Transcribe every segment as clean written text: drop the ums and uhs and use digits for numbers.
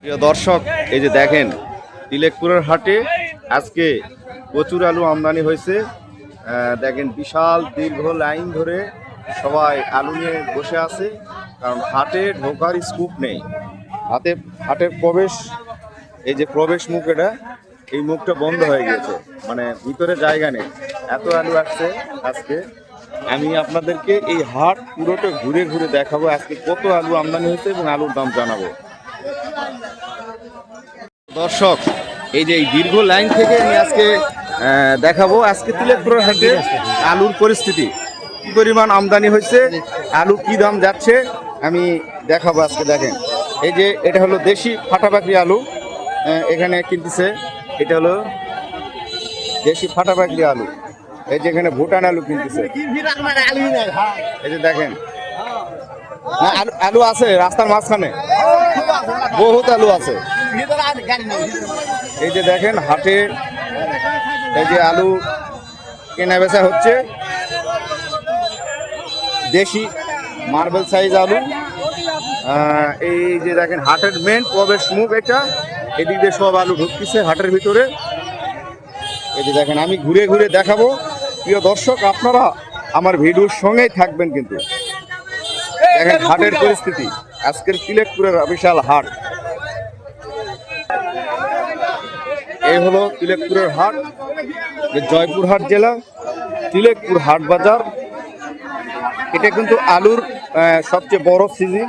প্রিয় দর্শক, এই যে দেখেন তিলেকপুরের হাটে আজকে প্রচুর আলু আমদানি হয়েছে। দেখেন বিশাল দীর্ঘ লাইন ধরে সবাই আলু নিয়ে বসে আছে, কারণ হাটে ঢোকার স্কুপ নেই। হাটের প্রবেশ, এই যে প্রবেশ মুখ, এই মুখটা বন্ধ হয়ে গেছে, মানে ভিতরে জায়গা নেই, এত আলু আসছে আজকে। আমি আপনাদেরকে এই হাট পুরোটা ঘুরে ঘুরে দেখাবো আজকে কত আলু আমদানি হয়েছে এবং আলুর দাম জানাবো। দর্শক, এই যে এই দীর্ঘ লাইন থেকে আমি আজকে দেখাবো আজকে তিলেকপুরের হাটে আলুর পরিস্থিতি, কি পরিমাণ আমদানি হয়েছে, আলু কি দাম যাচ্ছে আমি দেখাবো আজকে। দেখেন, এই যে এটা হলো দেশি ফাটাবাকরি আলু, এখানে কিনতেছে। এটা হলো দেশি ফাটাবাকরি আলু। এই যে এখানে ভুটান আলু কিনতেছে। এই যে দেখেন, না আলু আছে রাস্তার মাঝখানে, বহুত আলু আছে। এই যে দেখেন হাটে এই যে আলু কেনা বেচা হচ্ছে, দেশি মার্বেল সাইজ আলু। এই যে দেখেন হাটের মেন প্রবেশ মুখ এটা, এদিক দিয়ে সব আলু ঢুকতেছে হাটের ভিতরে। এই যে দেখেন, আমি ঘুরে ঘুরে দেখাবো। প্রিয় দর্শক, আপনারা আমার ভিডিওর সঙ্গেই থাকবেন। কিন্তু দেখেন হাটের পরিস্থিতি, আজকের তিলেকপুরের বিশাল হাট। এই হলো তিলেকপুরের হাট, জয়পুরহাট জেলা তিলেকপুর হাট বাজার। এটা কিন্তু আলুর সবচেয়ে বড় সিজন।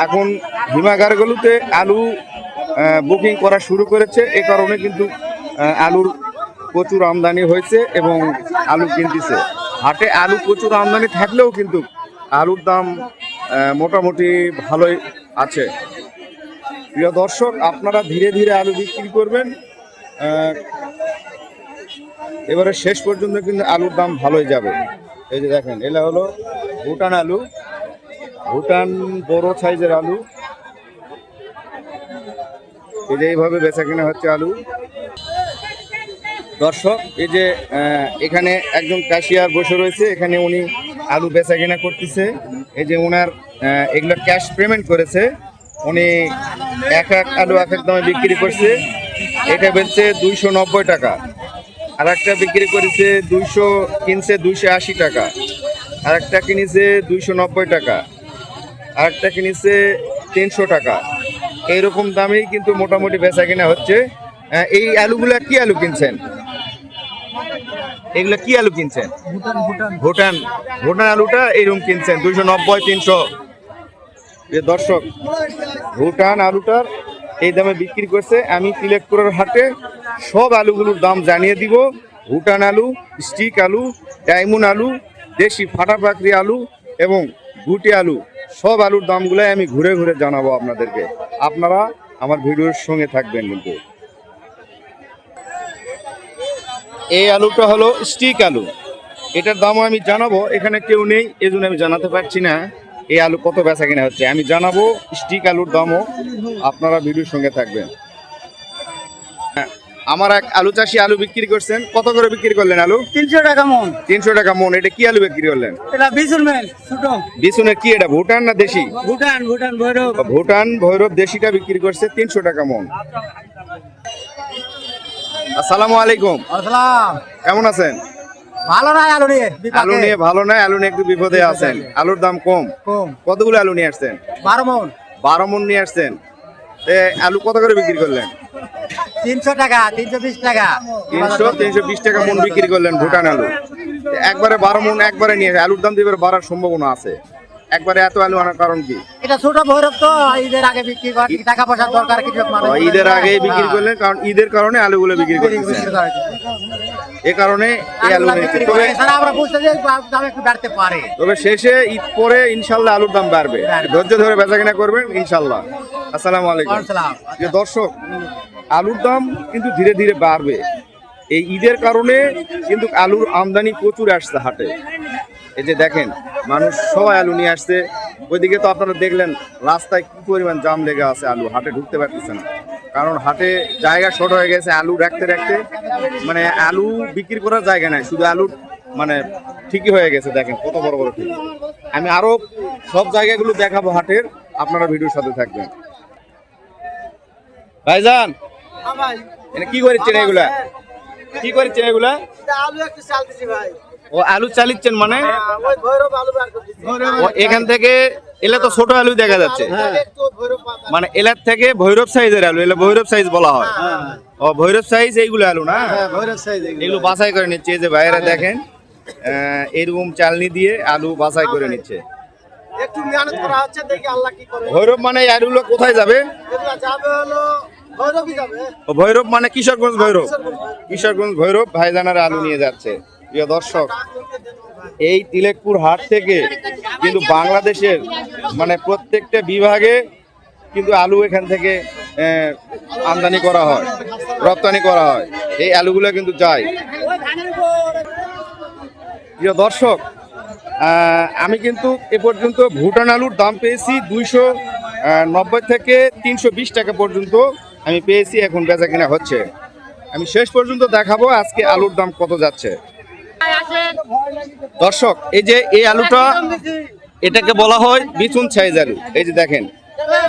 এখন হিমাগারগুলোতে আলু বুকিং করা শুরু করেছে, এ কারণে কিন্তু আলুর প্রচুর আমদানি হয়েছে এবং আলু কিনতেছে। হাটে আলু প্রচুর আমদানি থাকলেও কিন্তু আলুর দাম মোটামুটি ভালোই আছে। প্রিয় দর্শক, আপনারা ধীরে ধীরে আলু বিক্রি করবেন, এবারে শেষ পর্যন্ত কিন্তু আলুর দাম ভালোই যাবে। এই যে দেখেন, এটা হলো ভুটান আলু, ভুটান বড় সাইজের আলু। এই যে এইভাবে বেচা কেনা হচ্ছে আলু। দর্শক, এই যে এখানে একজন ক্যাশিয়ার বসে রয়েছে, এখানে উনি আলু বেচা কেনা করতেছে। এই যে ওনার এগুলো ক্যাশ পেমেন্ট করেছে, উনি এক আলু এক দামে বিক্রি করছে। এটা বেচছে 290 টাকা, আর একটা বিক্রি করেছে কিনছে 280 টাকা, আর একটা কিনেছে 290 টাকা, আর একটা কিনেছে 300 টাকা। এইরকম দামেই কিন্তু মোটামুটি বেচা কেনা হচ্ছে। এই আলুগুলা কি আলু কিনছেন? এগুলা কি আলু কিনছেন? ভুটান আলুটা এইরকম কিনছেন 290 300। দর্শক, ভুটান আলুটার এই দামে বিক্রি করছে। আমি তিলেকপুরের হাটে সব আলুগুলোর দাম জানিয়ে দিব। ভুটান আলু, স্টিক আলু, ডায়মন্ড আলু, দেশি ফাটাপাকড়ি আলু এবং গুটি আলু, সব আলুর দামগুলাই আমি ঘুরে ঘুরে জানাবো আপনাদেরকে। আপনারা আমার ভিডিওর সঙ্গে থাকবেন। কিন্তু এই আলুটা হলো স্টিক আলু, এটার দামও আমি জানাবো। এখানে কেউ নেই, এই জন্য আমি জানাতে পারছি না এই আলু কত বেচা কিনা হচ্ছে। আমি জানাবো স্টিক আলুর দামও, আপনারা ভিডিওর সঙ্গে থাকবেন। আমার এক আলু চাষি আলু বিক্রি করছেন, কত করে বিক্রি করলেন আলু? 300 টাকা মন। 300 টাকা মন। এটা কি আলু বিক্রি করলেন? এটা বিসুন মেল ছোট। বিসুনের কি এটা, ভুটান না দেশি? ভুটান ভৈরব। ভুটান ভৈরব দেশিটা বিক্রি করছে 300 টাকা মন। আসসালামু আলাইকুম। আসসালাম। কেমন আছেন? ভালো নাই আলু নিয়ে। আলু নিয়ে ভালো নাই, আলু নিয়ে একটু বিপদে আছেন। আলুর দাম কম। কতগুলো আলু নিয়ে আসছেন? 12 মন। 12 মন নিয়ে আসছেন। আলু কত করে বিক্রি করলেন? 300 টাকা, 320 টাকা। 320 টাকা মন বিক্রি করলেন ভুটান আলু। একবারে 12 মন একবারে নিয়ে আলুর দাম এবার বাড়ার সম্ভাবনা আছে। একবারে এত আলু আনার কারণ কি? এটা ছোট ভৈরব তো, ঈদের আগে বিক্রি কর, টাকা পয়সা দরকার কিছু মানুষ। ঈদের আগে বিক্রি করলেন, কারণ ঈদের কারণে আলুগুলো বিক্রি করতেছেন। এই কারণে এই আলু আমরা বুঝতে যে দাম একটু বাড়তে পারে, তবে শেষে ঈদ পরে ইনশাল্লাহ আলুর দাম বাড়বে। ধৈর্য ধরে বেচা কেনা করবেন ইনশাল্লাহ। আসসালামু আলাইকুম। দর্শক, আলুর দাম কিন্তু ধীরে ধীরে বাড়বে। এই ঈদের কারণে কিন্তু আলুর আমদানি প্রচুর আসছে হাটে। এই যে দেখেন, মানুষ সবাই আলু নিয়ে আসছে। ওইদিকে তো আপনারা দেখলেন রাস্তায় কি পরিমাণ জাম লেগে আছে, আলু হাটে ঢুকতে পারতেছে না, কারণ হাটে জায়গা শর্ট হয়ে গেছে। আলু রাখতে রাখতে মানে আলু বিক্রি করার জায়গা নাই, শুধু আলুর মানে ঠিকই হয়ে গেছে। দেখেন কত বড় বড় ঠিক। আমি আরো সব জায়গাগুলো দেখাবো হাটের, আপনারা ভিডিওর সাথে থাকবেন। ভাইজান এটা কি করেছেন এগুলা? কি করেছেন এগুলা? ও আলু চালিচ্ছেন মানে? ও এখান থেকে এলা তো ছোট আলু দেখা যাচ্ছে, মানে এলার থেকে ভৈরব সাইজের আলু, এলা ভৈরব সাইজ বলা হয়। ও ভৈরব সাইজ এইগুলো আলু না? এগুলো বাছাই করে নিচ্ছে এই যে ভাইয়েরা দেখেন, এরকম চালনি দিয়ে আলু বাছাই করে নিচ্ছে। একটু মেহনত করা হচ্ছে, দেখি আল্লাহ কি করে। ভৈরব মানে এই আলুগুলো কোথায় যাবে? এগুলা যাবে হলো ভৈরবই যাবে। ও ভৈরব মানে কিশোরগঞ্জ ভৈরব, কিশোরগঞ্জ ভৈরব ভাইজানার আলু নিয়ে যাচ্ছে। প্রিয় দর্শক, এই তিলেকপুর হাট থেকে কিন্তু বাংলাদেশের মানে প্রত্যেকটা বিভাগে কিন্তু আলু এখান থেকে আমদানি করা হয়, রপ্তানি করা হয়। এই আলুগুলো কিন্তু যায়। প্রিয় দর্শক, আমি কিন্তু এ পর্যন্ত ভুটান আলুর দাম পেয়েছি 290 থেকে 320 টাকা পর্যন্ত আমি পেয়েছি, এখন বেচা কিনা হচ্ছে। আমি শেষ পর্যন্ত দেখাবো আজকে আলুর দাম কত যাচ্ছে। দর্শক, এই যে এই আলুটা, এটাকে বলা হয় বিচুন সাইজ আলু। এই যে দেখেন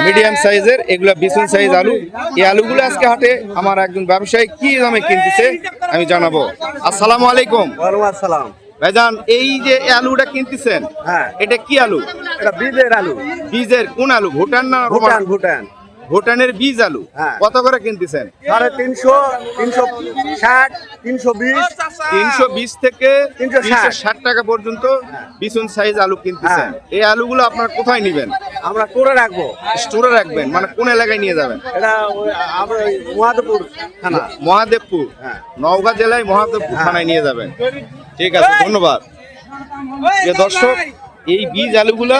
মিডিয়াম সাইজের এগুলা বিচুন সাইজ আলু। এই আলুগুলো আজকে হাটে আমার একজন ব্যবসায়ী কি দামে কিনতেছে আমি জানাবো। আসসালামু আলাইকুম। ওয়ালাইকুম আসসালাম। ভাইজান, এই যে এই আলুটা কিনতেছেন, হ্যাঁ, এটা কি আলু? এটা বীজের আলু। বীজের কোন আলু? ভুটান না ভুটান ভুটান ভুটানের বীজ আলু। হ্যাঁ। কত করে কিনতেছেন? 350, 360, 320, 320 থেকে 360 360 টাকা পর্যন্ত বিচুন সাইজ আলু কিনতেছেন। এই আলুগুলো আপনার কোথায় নেবেন? আমরা করে রাখবো। স্টোরে রাখবেন মানে কোন এলাকায় নিয়ে যাবেন? এটা আমরা মহাদেবপুর থানা। মহাদেবপুর, হ্যাঁ। নওগাঁ জেলায় মহাদেবপুর থানায় নিয়ে যাবেন। ঠিক আছে, ধন্যবাদ। প্রিয় দর্শক, এই বীজ আলুগুলা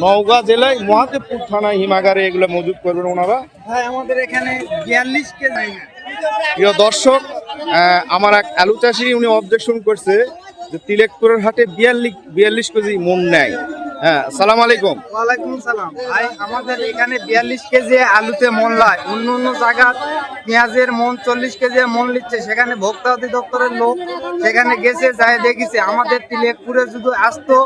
নওগাঁ জেলায় মহাদেবপুর থানায় হিমাগারে এগুলো মজুত করবেন ওনারা। ভাই আমাদের এখানে 42 কেজি। প্রিয় দর্শক, আমার এক আলু চাষি উনি অবজেকশন করছে যে তিলেকপুরের হাটে 42 কেজি মন নেয়। হ্যাঁ, সালাম আলাইকুম। ওয়ালাইকুম সালাম। ভাই আমাদের এখানে 42 কেজি আলুতে মন লয়। অন্য অন্য জায়গা পেঁয়াজের মন 40 কেজি মন নিচ্ছে, সেখানে ভোক্তা অধিদপ্তরের লোক সেখানে গেছে, যায় দেখেছে। আমাদের তিলেকপুরে যদি আসতো,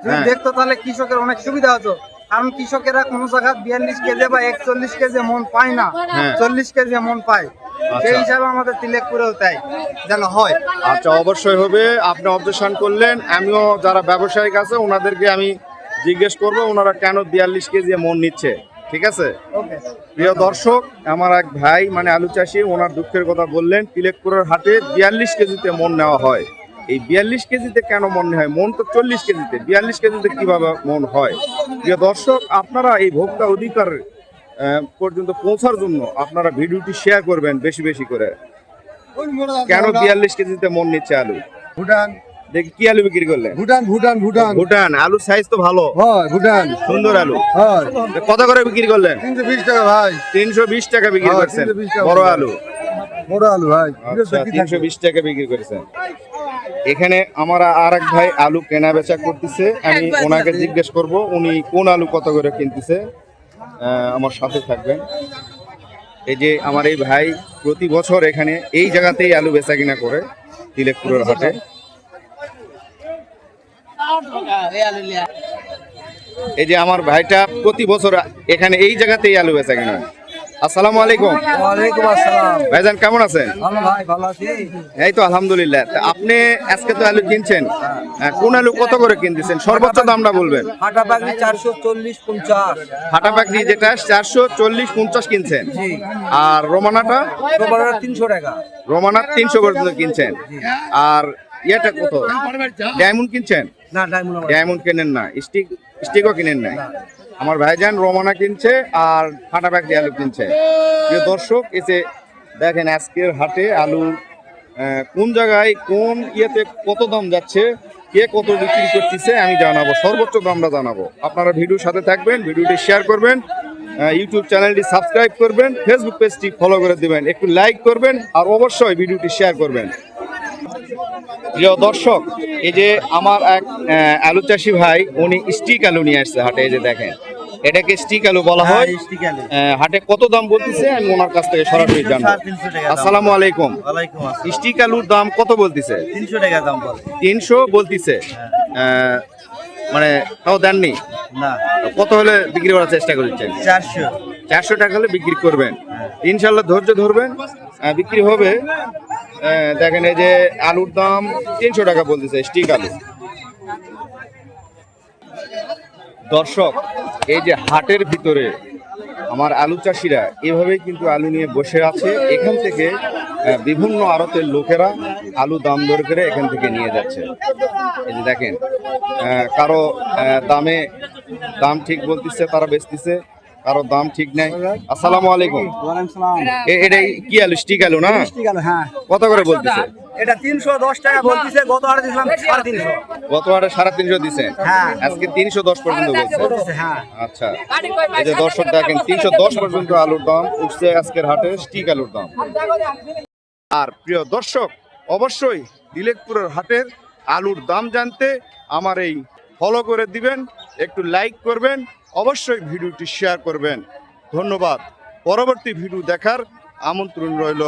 যদি হ্যাঁ। দেখতো, তাহলে কৃষকের অনেক সুবিধা হতো। কারণ কৃষকেরা কোনো জায়গায় 42 কেজি বা 41 কেজি মন পায় না, হ্যাঁ। 40 কেজি মন পায়। সেই হিসাবে আমাদের তিলেকপুরেও তাই যেন হয়। আচ্ছা, অবশ্যই হবে। আপনি অবজেকশন করলেন, আমিও যারা ব্যবসায়িক আছে ওনাদেরকে আমি জিজ্ঞেস করবো ওনারা কেন 42 কেজি মন নিচ্ছে। ঠিক আছে। ওকে। প্রিয় দর্শক, আমার এক ভাই মানে আলু চাষি, ওনার দুঃখের কথা বললেন। তিলেকপুরের হাটে 42 কেজিতে মন নেওয়া হয়। এই 42 কেজিতে কেন মন নেওয়া হয়? মন তো 40 কেজিতে, 42 কেজিতে কিভাবে মন হয়? প্রিয় দর্শক, আপনারা এই ভোক্তা অধিকার পর্যন্ত পৌঁছার জন্য আপনারা ভিডিওটি শেয়ার করবেন বেশি বেশি করে। কেন 42 কেজিতে মন নিচ্ছে আলু? ভুটান। দেখি কি আলু বিক্রি করলেন? ভুটান ভুটান ভুটান ভুটান আলুর সাইজ তো ভালো, হয়। ভুটান সুন্দর আলু। হয়। কত করে বিক্রি করলেন? 320 টাকা ভাই। 320 টাকা বিক্রি হ্যাঁ, করছেন। 320 টাকা। বড় আলু। বড় আলু ভাই। আচ্ছা, 320 টাকা বিক্রি করেছেন। এখানে আমার আর এক ভাই আলু কেনা বেচা করতেছে, আমি ওনাকে জিজ্ঞেস করব উনি কোন আলু কত করে কিনতেছে। আমার সাথে থাকবেন। এই যে আমার এই ভাই প্রতি বছর এখানে এই জায়গাতেই আলু বেচা কিনা করে তিলেকপুরের হাটে। এই যে আমার ভাইটা প্রতি বছর এখানে এই জায়গাতেই আলু বেচা কিনা। আসসালামু আলাইকুম। ওয়ালাইকুম আসসালাম। ভাইজান কেমন আছেন? ভালো ভাই, ভালো আছি। এই তো আলহামদুলিল্লাহ। তা আপনি আজকে তো আলু কিনছেন, কোন আলু কত করে কিনতেছেন? সর্বোচ্চ দামটা বলবেন। হাটা বাগনি 440 50। হাটা পাকড়ি যেটা 440-50 কিনছেন, জি। আর রোমানাটা? রোমানা 300 টাকা। রোমানা 300 পর্যন্ত কিনছেন। আর ইয়েটা কত? ডায়মন্ড কিনছেন? না, ডায়মন্ড আমার। ডায়মন্ড কেনেন না, স্টিকও কিনেন না। আমার ভাইজান রোমানা কিনছে আর হাটা পাকড়ি আলু কিনছে। প্রিয় দর্শক, এসে দেখেন আজকের হাটে আলু কোন জায়গায় কোন ইয়েতে কত দাম যাচ্ছে, কে কত বিক্রি করতেছে আমি জানাবো, সর্বোচ্চ দামটা জানাবো। আপনারা ভিডিওর সাথে থাকবেন, ভিডিওটি শেয়ার করবেন, ইউটিউব চ্যানেলটি সাবস্ক্রাইব করবেন, ফেসবুক পেজটি ফলো করে দিবেন, একটু লাইক করবেন আর অবশ্যই ভিডিওটি শেয়ার করবেন। প্রিয় দর্শক, এই যে আমার এক আলু চাষি ভাই, উনি স্টিক আলু নিয়ে আসছে হাটে। এই যে দেখেন, এটাকে স্টিক আলু বলা হয়। হাটে কত দাম বলতেছে আমি ওনার কাছ থেকে সরাসরি জানবো। 350 টাকা। আসসালামু আলাইকুম। ওয়ালাইকুম আসসালাম। স্টিক আলুর দাম কত বলতেছে? 300 টাকা দাম বলে। 300 বলতেছে। মানে তাও দেননি? না, কত হলে বিক্রি করার চেষ্টা করছেন? 400। 400 টাকা হলে বিক্রি করবেন, ইনশাল্লাহ ধৈর্য ধরবেন, বিক্রি হবে। দেখেন এই যে আলুর দাম 300 টাকা বলতেছে স্টিক আলু। দর্শক, এই যে হাটের ভিতরে আমার আলু চাষিরা এভাবেই কিন্তু আলু নিয়ে বসে আছে। এখান থেকে বিভিন্ন আড়তের লোকেরা আলু দাম দর করে এখান থেকে নিয়ে যাচ্ছে। এই যে দেখেন, কারো দাম ঠিক বলতেছে, তারা বেচতেছে, কারো দাম ঠিক নাই। আসসালামু আলাইকুম। এটা কি আলু? স্টিক আলু না? হ্যাঁ, কত করে বলতেছে? এটা 310 টাকা বলতেছে, গত হাটে দিলাম 350। গত হাটে 350 দিছে, হ্যাঁ। আজকে 310 পর্যন্ত বলছে। হ্যাঁ, আচ্ছা, এই যে দর্শক দেখেন 310 পর্যন্ত আলুর দাম উঠছে আজকের হাটে স্টিক আলুর দাম। আর প্রিয় দর্শক, অবশ্যই তিলেকপুরের হাটের আলুর দাম জানতে আমার এই ফলো করে দিবেন, একটু লাইক করবেন, অবশ্যই ভিডিওটি শেয়ার করবেন। ধন্যবাদ। পরবর্তী ভিডিও দেখার আমন্ত্রণ রইল।